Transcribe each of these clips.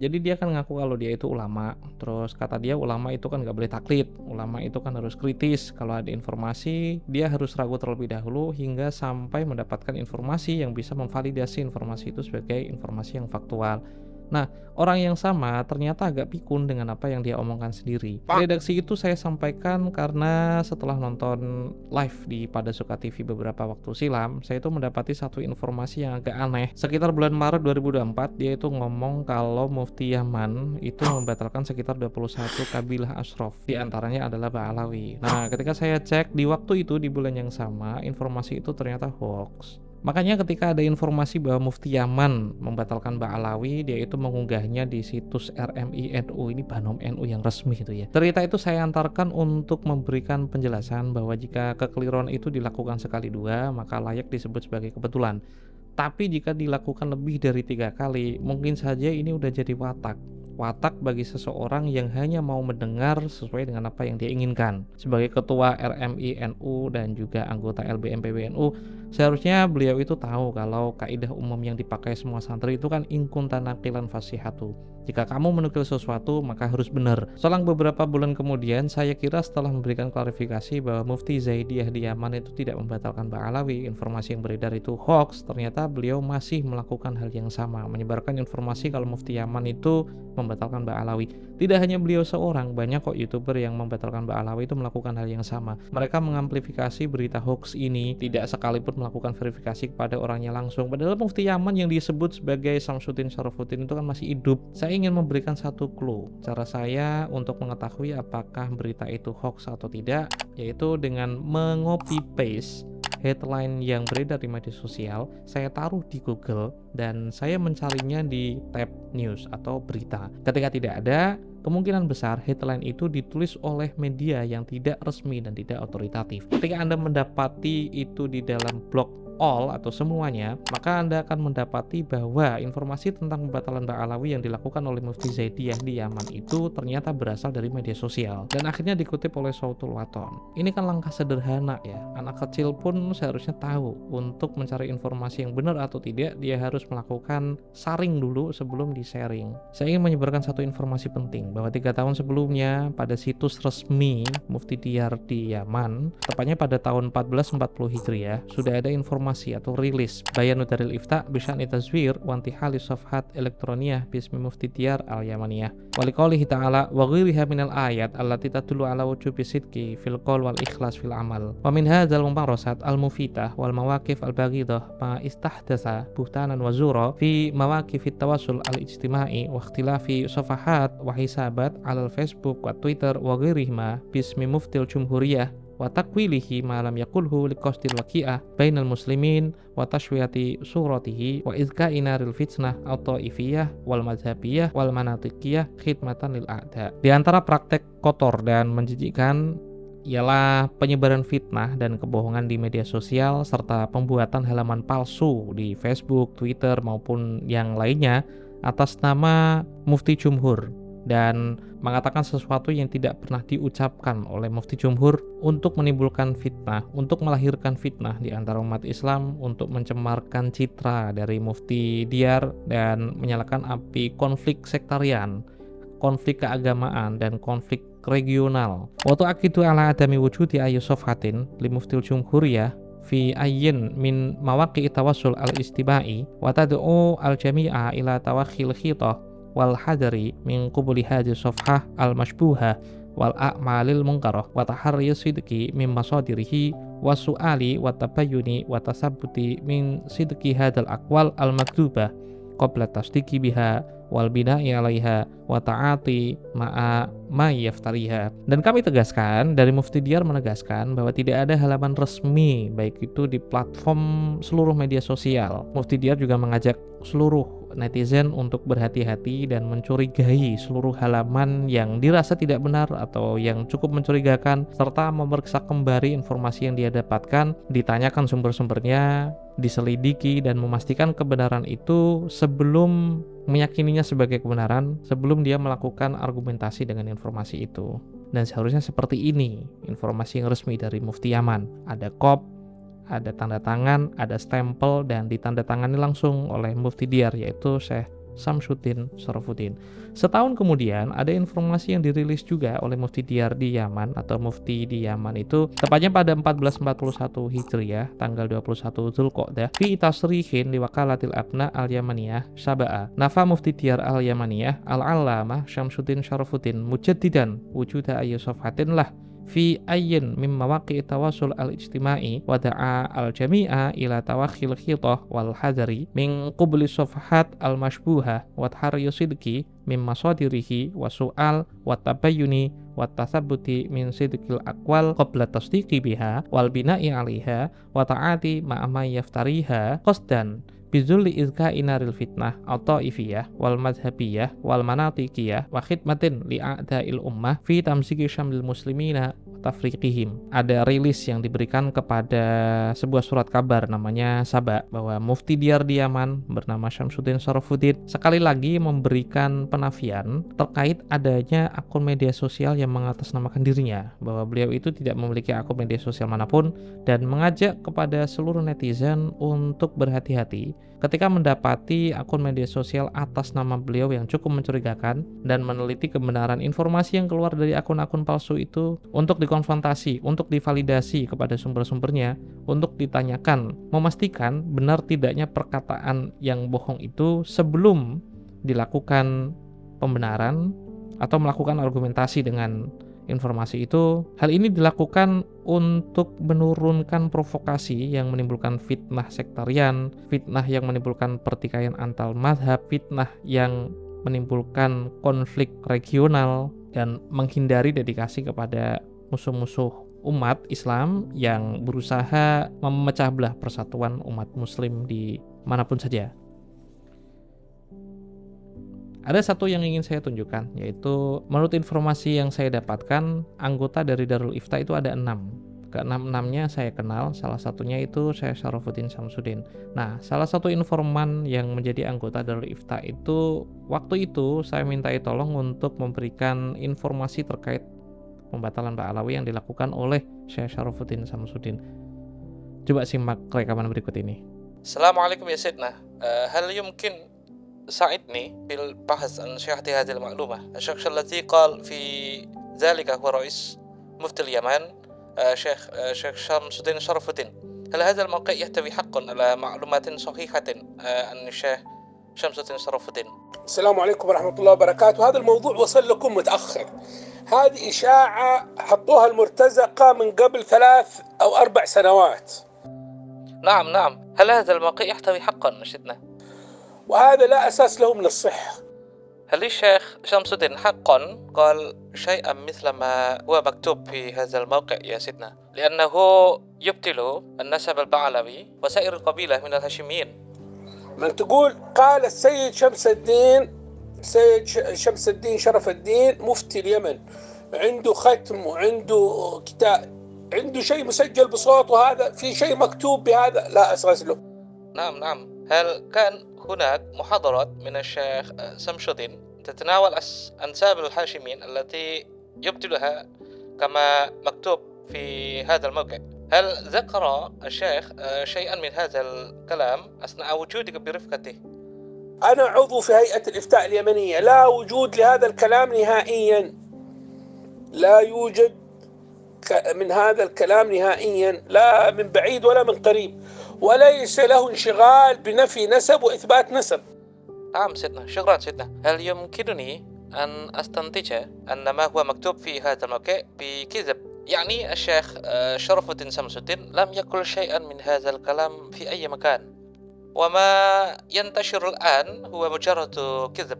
Jadi dia kan ngaku kalau dia itu ulama, terus kata dia ulama itu kan nggak boleh taklid, ulama itu kan harus kritis, kalau ada informasi dia harus ragu terlebih dahulu hingga sampai mendapatkan informasi yang bisa memvalidasi informasi itu sebagai informasi yang faktual. Nah, orang yang sama ternyata agak pikun dengan apa yang dia omongkan sendiri. Redaksi itu saya sampaikan karena setelah nonton live di Pada Suka TV beberapa waktu silam, saya itu mendapati satu informasi yang agak aneh. Sekitar bulan Maret 2024, dia itu ngomong kalau Mufti Yaman itu membatalkan sekitar 21 kabilah asyraf. Di antaranya adalah Ba'alawi. Nah, ketika saya cek di waktu itu di bulan yang sama, informasi itu ternyata hoax. Makanya ketika ada informasi bahwa Mufti Yaman membatalkan Ba'alawi, dia itu mengunggahnya di situs RMI NU, ini Banom NU yang resmi itu ya. Cerita itu saya antarkan untuk memberikan penjelasan bahwa jika kekeliruan itu dilakukan sekali dua, maka layak disebut sebagai kebetulan. Tapi jika dilakukan lebih dari 3 kali, mungkin saja ini udah jadi watak. Watak bagi seseorang yang hanya mau mendengar sesuai dengan apa yang dia inginkan. Sebagai ketua RMI NU dan juga anggota LBM PBNU, seharusnya beliau itu tahu kalau kaidah umum yang dipakai semua santri itu kan in kunta naqilan fasihatu. Jika kamu menukil sesuatu maka harus benar. Selang beberapa bulan kemudian, saya kira setelah memberikan klarifikasi bahwa Mufti Zaidiyah di Yaman itu tidak membatalkan Ba'alawi, informasi yang beredar itu hoax, ternyata beliau masih melakukan hal yang sama, menyebarkan informasi kalau Mufti Yaman itu membatalkan Ba'alawi. Tidak hanya beliau seorang, banyak kok YouTuber yang membatalkan Ba'alawi itu melakukan hal yang sama. Mereka mengamplifikasi berita hoax ini, tidak sekalipun melakukan verifikasi kepada orangnya langsung. Padahal Mufti Yaman yang disebut sebagai Samsudin Syarafuddin itu kan masih hidup. Saya ingin memberikan satu clue cara saya untuk mengetahui apakah berita itu hoax atau tidak, yaitu dengan mengcopy paste headline yang beredar di media sosial, saya taruh di Google dan saya mencarinya di tab news atau berita. Ketika tidak ada, kemungkinan besar headline itu ditulis oleh media yang tidak resmi dan tidak otoritatif. Ketika Anda mendapati itu di dalam blog all atau semuanya, maka Anda akan mendapati bahwa informasi tentang pembatalan Ba'alawi yang dilakukan oleh Mufti Zaidiyah di Yaman itu ternyata berasal dari media sosial dan akhirnya dikutip oleh Sautul Waton. Ini kan langkah sederhana ya, anak kecil pun seharusnya tahu untuk mencari informasi yang benar atau tidak, dia harus melakukan saring dulu sebelum di-sharing. Saya ingin menyebarkan satu informasi penting bahwa 3 tahun sebelumnya pada situs resmi Mufti Diyar di Yaman, tepatnya pada tahun 1440 Hijriah, sudah ada informasi atau rilis Bayanu Daril Ifta bisya'ni tazwir wa intihali safhat elektroniyah bismi Mufti Diyar al-Yamaniyah wa liqaulihi ta'ala wa ghiriha minal ayat allati tadullu ala wujubi sidqi fil qaul wal ikhlas fil amal wa min hadzal mumarasat al-mufitah wal mawaqif al-baghidah ma istahdatsa buhtanan wa zura fi mawaqif at-tawassul al-ijtimai wa ikhtilafi safahat wa hisabat ala Facebook wa Twitter wa ghairihima bismi Muftil Jumhuriyah wa takwilihi ma lam yakulhu liqasdil waqi'ah bainal muslimin wa tashwiyati suratihi wa izka'i naril fitnah at-taifiyah wal mazhabiyah wal manatiqiyah khidmatan lil a'da. Di antara praktek kotor dan menjijikkan ialah penyebaran fitnah dan kebohongan di media sosial serta pembuatan halaman palsu di Facebook, Twitter maupun yang lainnya atas nama Mufti Jumhur dan mengatakan sesuatu yang tidak pernah diucapkan oleh Mufti Jumhur untuk menimbulkan fitnah, untuk melahirkan fitnah di antara umat Islam, untuk mencemarkan citra dari Mufti Diyar dan menyalakan api konflik sektarian, konflik keagamaan dan konflik regional. Waktu akidu ala adami wujudi ayu sofhatin li Muftil Jumhuriyah fi ayyin min mawaqi tawassul al-istibai wa tad'u al-jami'a ila tawakhil khitah wal hadari min qubuli hadhihi safhah al mashbuhah wal a'malil munkarah wa taharri sidqi min masadirihi wa su'ali wa tabayyuni wa tasabbuti min sidqi hadzal aqwal al makdubah qabla tasdiqi biha wal bina'i 'alaiha wa ta'ati ma'a ma yaftariha. Dan kami tegaskan, dari Mufti Diyar menegaskan bahwa tidak ada halaman resmi baik itu di platform seluruh media sosial. Mufti Diyar juga mengajak seluruh netizen untuk berhati-hati dan mencurigai seluruh halaman yang dirasa tidak benar atau yang cukup mencurigakan, serta memeriksa kembali informasi yang dia dapatkan, ditanyakan sumber-sumbernya, diselidiki dan memastikan kebenaran itu sebelum meyakininya sebagai kebenaran, sebelum dia melakukan argumentasi dengan informasi itu. Dan seharusnya seperti ini informasi yang resmi dari Mufti Yaman. Ada kop, ada tanda tangan, ada stempel, dan ditandatangani langsung oleh Mufti Diyar, yaitu Syekh Syamsuddin Syarafuddin. Setahun kemudian ada informasi yang dirilis juga oleh Mufti Diyar di Yaman atau Mufti di Yaman itu tepatnya pada 1441 Hijriah tanggal 21 Dzulqa'dah fi tasrihin li wakalatil abna al-Yamaniyah Saba'a. Nafa Mufti Diyar al-Yamaniyah al-Allamah Syamsuddin Syarafuddin mujaddidan wujuda ayyi safhatin lah fi ayyin min mawaqi' tawasul al-ijtimai wa da'a al-jami'a ila tawakhil khitah wal hadari min qubli safhat al-mashbuha wa tahriyu sidqi min masadirihi wa su'al wa tabayyuni wa tathabbuti min sidqil aqwal qabla tasdiqi biha wal bina'i 'alaiha wa ta'ati ma'a ma yaftariha qasdan bizulli izka inaril fitnah at-ta'ifiyah wal madhabiyah wal manatiqiyah wa khidmatin li'a'da'il ummah fi tamsiki syamlil muslimina tafriqihim. Ada rilis yang diberikan kepada sebuah surat kabar namanya Saba bahwa Mufti Diyar di Yaman bernama Syamsuddin Syarafuddin sekali lagi memberikan penafian terkait adanya akun media sosial yang mengatasnamakan dirinya, bahwa beliau itu tidak memiliki akun media sosial manapun dan mengajak kepada seluruh netizen untuk berhati-hati ketika mendapati akun media sosial atas nama beliau yang cukup mencurigakan dan meneliti kebenaran informasi yang keluar dari akun-akun palsu itu untuk dikonfrontasi, untuk divalidasi kepada sumber-sumbernya, untuk ditanyakan, memastikan benar tidaknya perkataan yang bohong itu sebelum dilakukan pembenaran atau melakukan argumentasi dengan informasi itu. Hal ini dilakukan untuk menurunkan provokasi yang menimbulkan fitnah sektarian, fitnah yang menimbulkan pertikaian antar mazhab, fitnah yang menimbulkan konflik regional, dan menghindari dedikasi kepada musuh-musuh umat Islam yang berusaha memecah belah persatuan umat muslim di manapun saja. Ada satu yang ingin saya tunjukkan, yaitu menurut informasi yang saya dapatkan, anggota dari Darul Ifta itu ada 6. Keenam-enamnya saya kenal, salah satunya itu Syekh Syarafuddin Syamsuddin. Nah, salah satu informan yang menjadi anggota Darul Ifta itu, waktu itu saya mintai tolong untuk memberikan informasi terkait pembatalan Ba'alawi yang dilakukan oleh Syekh Syarafuddin Syamsuddin. Coba simak rekaman berikut ini. Assalamualaikum ya Sayyidina. Hal yumkin ساعدني في البحث عن صحة هذه المعلومة. الشخص الذي قال في ذلك هو رئيس مفتي اليمن شيخ شمس الدين شرف الدين. هل هذا الموقع يحتوي حقا على معلومات صحيحة عن الشيخ شمس الدين شرف الدين؟ السلام عليكم ورحمة الله وبركاته. هذا الموضوع وصل لكم متأخر. هذه إشاعة حطوها المرتزقة من قبل 3 أو 4 سنوات. نعم. هل هذا الموقع يحتوي حقا نشدنا؟ وهذا لا أساس له من الصحة. هل الشيخ شمس الدين حقا قال شيئا مثل ما هو مكتوب في هذا الموقع يا سيدنا؟ لأنه يبطل النسب البعلوي وسائر القبيلة من الهاشميين. من تقول قال السيد شمس الدين شرف الدين مفتي اليمن، عنده ختم وعنده كتاب، عنده شيء مسجل بصوت، وهذا في شيء مكتوب بهذا لا أساس له. نعم. هل كان هناك محاضرات من الشيخ شمسدين تتناول أنساب الهاشميين التي يبطلها كما مكتوب في هذا الموقع؟ هل ذكر الشيخ شيئا من هذا الكلام أثناء وجودك برفقته؟ أنا عضو في هيئة الإفتاء اليمنية، لا وجود لهذا الكلام نهائيا، لا يوجد من هذا الكلام نهائيا، لا من بعيد ولا من قريب، وليس له انشغال بنفي نسب وإثبات نسب. نعم سيدنا، شكرا سيدنا. هل يمكنني أن أستنتج أن ما هو مكتوب في هذا الموقع بكذب؟ يعني الشيخ شرف الدين شمس الدين لم يقل شيئا من هذا الكلام في أي مكان، وما ينتشر الآن هو مجرد كذب.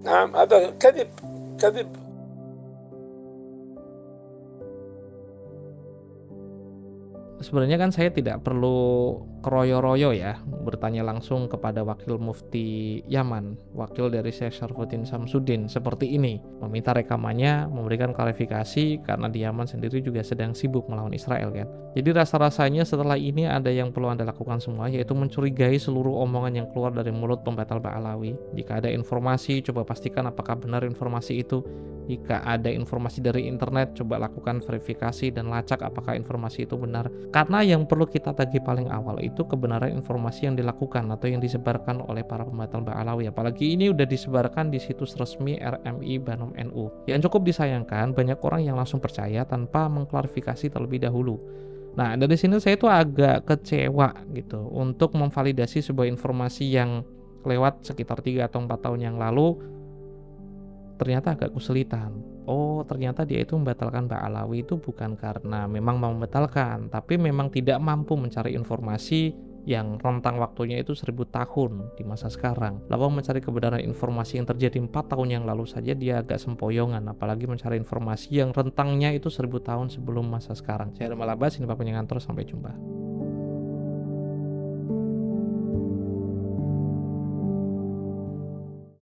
نعم، هذا كذب. Sebenarnya kan saya tidak perlu keroyo-royo ya, bertanya langsung kepada wakil mufti Yaman, wakil dari Syekh Syarafuddin Syamsuddin seperti ini, meminta rekamannya, memberikan klarifikasi karena di Yaman sendiri juga sedang sibuk melawan Israel kan. Jadi rasa-rasanya setelah ini ada yang perlu Anda lakukan semua, yaitu mencurigai seluruh omongan yang keluar dari mulut pembatal Ba'alawi. Jika ada informasi, coba pastikan apakah benar informasi itu. Jika ada informasi dari internet, coba lakukan verifikasi dan lacak apakah informasi itu benar. Karena yang perlu kita tagih paling awal itu kebenaran informasi yang dilakukan atau yang disebarkan oleh para pembatal Ba'alawi. Apalagi ini udah disebarkan di situs resmi RMI Banom NU. Yang cukup disayangkan, banyak orang yang langsung percaya tanpa mengklarifikasi terlebih dahulu. Nah, dari sini saya tuh agak kecewa gitu untuk memvalidasi sebuah informasi yang lewat sekitar 3 atau 4 tahun yang lalu ternyata agak kesulitan. Oh, ternyata dia itu membatalkan Ba'alawi itu bukan karena memang mau membatalkan, tapi memang tidak mampu mencari informasi yang rentang waktunya itu 1000 tahun di masa sekarang. Lalu mencari kebenaran informasi yang terjadi 4 tahun yang lalu saja dia agak sempoyongan, apalagi mencari informasi yang rentangnya itu 1000 tahun sebelum masa sekarang. Saya Malabas, ini Pak Penyangantor, sampai jumpa.